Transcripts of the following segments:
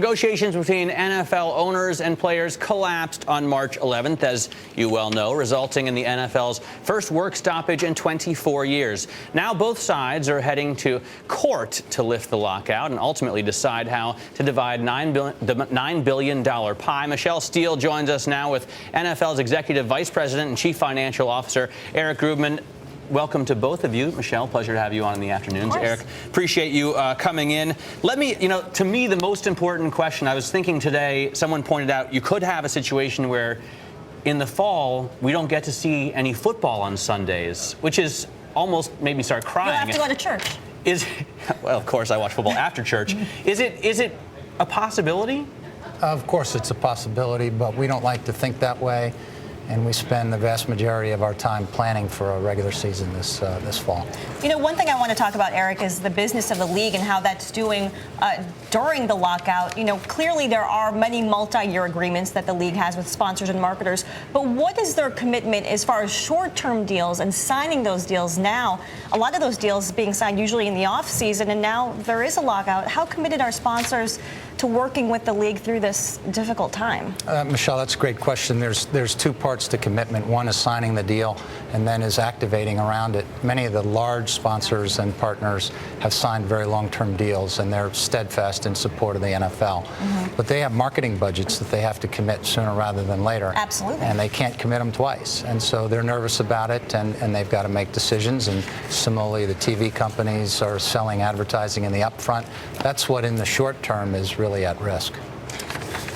Negotiations between NFL owners and players collapsed on March 11th, as you well know, resulting in the NFL's first work stoppage in 24 years. Now both sides are heading to court to lift the lockout and ultimately decide how to divide the $9 billion pie. Michele Steele joins us now with NFL's Executive Vice President and Chief Financial Officer, Eric Grubman. Welcome to both of you. Michele, pleasure to have you on in the afternoons. Eric, appreciate you coming in. Let me, to me, the most important question, I was thinking today, someone pointed out you could have a situation where in the fall, we don't get to see any football on Sundays, which is almost made me start crying. You'll have to go to church. Well, of course, I watch football after church. Is it a possibility? Of course, it's a possibility, but we don't like to think that way. And we spend the vast majority of our time planning for a regular season this fall. One thing I want to talk about, Eric, is the business of the league and how that's doing during the lockout. Clearly there are many multi-year agreements that the league has with sponsors and marketers. But what is their commitment as far as short-term deals and signing those deals now? A lot of those deals being signed usually in the off season, and now there is a lockout. How committed are sponsors to working with the league through this difficult time? Michele, that's a great question. There's two parts to commitment. One is signing the deal, and then is activating around it. Many of the large sponsors and partners have signed very long-term deals, and they're steadfast in support of the NFL. But they have marketing budgets that they have to commit sooner rather than later. Absolutely. And they can't commit them twice. And so they're nervous about it, and they've got to make decisions. And similarly, the TV companies are selling advertising in the upfront. That's what in the short term is really at risk.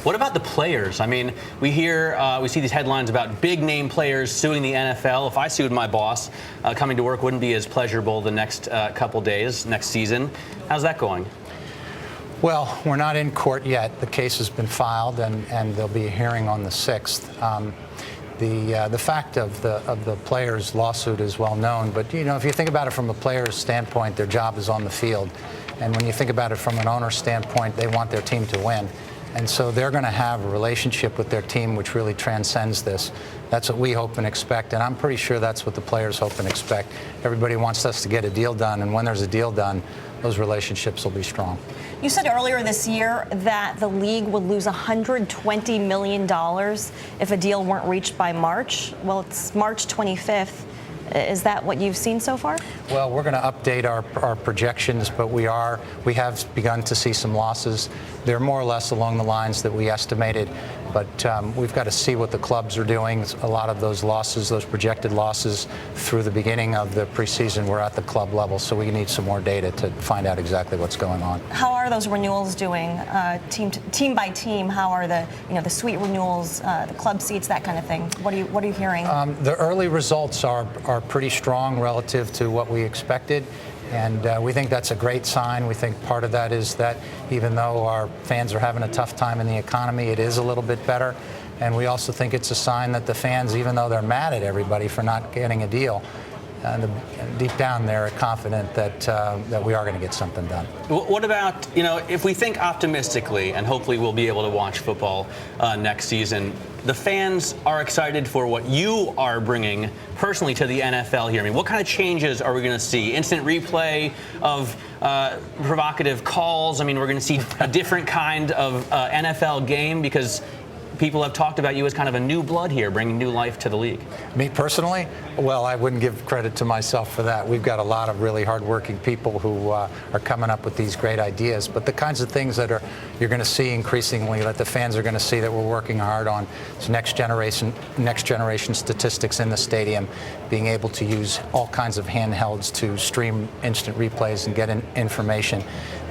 What about the players? I mean, we see these headlines about big name players suing the NFL. If I sued my boss, coming to work wouldn't be as pleasurable the next couple days, next season. How's that going? Well, we're not in court yet. The case has been filed, and there'll be a hearing on the 6th. The fact of the players' lawsuit is well known, but if you think about it from a player's standpoint, their job is on the field, and when you think about it from an owner's standpoint, they want their team to win. And so they're going to have a relationship with their team which really transcends this. That's what we hope and expect, and I'm pretty sure that's what the players hope and expect. Everybody wants us to get a deal done, and when there's a deal done, those relationships will be strong. You said earlier this year that the league would lose $120 million if a deal weren't reached by March. Well, it's March 25th. Is that what you've seen so far? Well, we're going to update our projections, but we have begun to see some losses. They're more or less along the lines that we estimated, but we've got to see what the clubs are doing. A lot of those losses, those projected losses through the beginning of the preseason were at the club level, so we need some more data to find out exactly what's going on. How are those renewals doing, team by team? How are the suite renewals, the club seats, that kind of thing? What are you hearing? The early results are pretty strong relative to what we expected, and we think that's a great sign. We think part of that is that even though our fans are having a tough time in the economy, it is a little bit better. And we also think it's a sign that the fans, even though they're mad at everybody for not getting a deal, deep down they're confident that we are going to get something done. What about, if we think optimistically, and hopefully we'll be able to watch football next season, the fans are excited for what you are bringing personally to the NFL here. I mean, what kind of changes are we going to see? Instant replay of provocative calls? I mean, we're going to see a different kind of NFL game because people have talked about you as kind of a new blood here, bringing new life to the league. Me personally? Well, I wouldn't give credit to myself for that. We've got a lot of really hardworking people who are coming up with these great ideas. But the kinds of things that you're going to see increasingly, that the fans are going to see that we're working hard on, is next generation statistics in the stadium, being able to use all kinds of handhelds to stream instant replays and get information,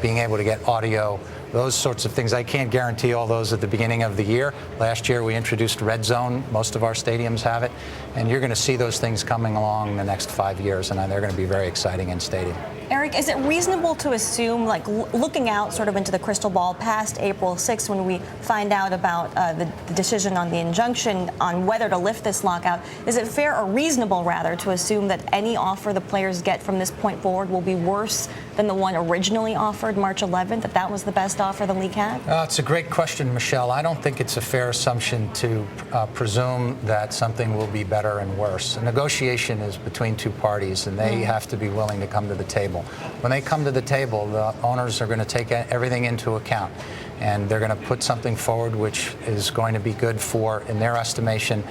being able to get audio, those sorts of things. I can't guarantee all those at the beginning of the year. Last year we introduced Red Zone. Most of our stadiums have it. And you're going to see those things coming along in the next 5 years, and they're going to be very exciting in stadium. Eric, is it reasonable to assume, like looking out sort of into the crystal ball past April 6th when we find out about the decision on the injunction on whether to lift this lockout, is it fair or reasonable, rather, to assume that any offer the players get from this point forward will be worse than the one originally offered March 11th, that was the best offer the league had? It's a great question, Michele. I don't think it's a fair assumption to presume that something will be better and worse. A negotiation is between two parties, and they have to be willing to come to the table. When they come to the table, the owners are going to take everything into account. and they're going to put something forward which is going to be good for, in their estimation,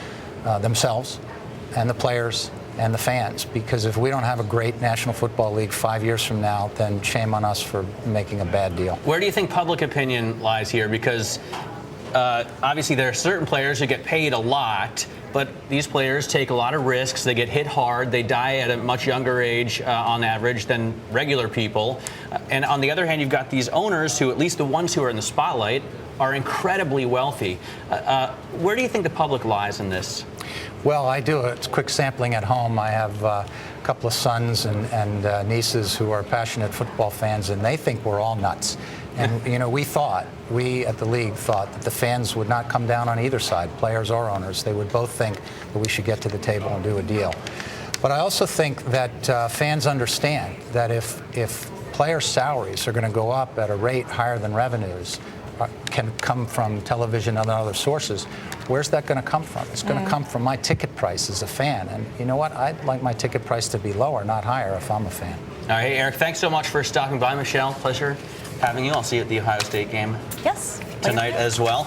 themselves and the players and the fans. Because if we don't have a great National Football League 5 years from now, then shame on us for making a bad deal. Where do you think public opinion lies here? Because obviously there are certain players who get paid a lot, but these players take a lot of risks. They get hit hard. They die at a much younger age on average than regular people. And on the other hand, you've got these owners who, at least the ones who are in the spotlight, are incredibly wealthy. Where do you think the public lies in this? Well, I do. It's quick sampling at home. I have a couple of sons and nieces who are passionate football fans, and they think we're all nuts. And, you know, we at the league thought that the fans would not come down on either side, players or owners. They would both think that we should get to the table and do a deal. But I also think that fans understand that if player salaries are going to go up at a rate higher than revenues, can come from television and other sources, where's that going to come from? It's going to come from my ticket price as a fan. And you know what? I'd like my ticket price to be lower, not higher, if I'm a fan. All right, Eric, thanks so much for stopping by. Michele, pleasure having you. I'll see you at the Ohio State game Yes. tonight as well.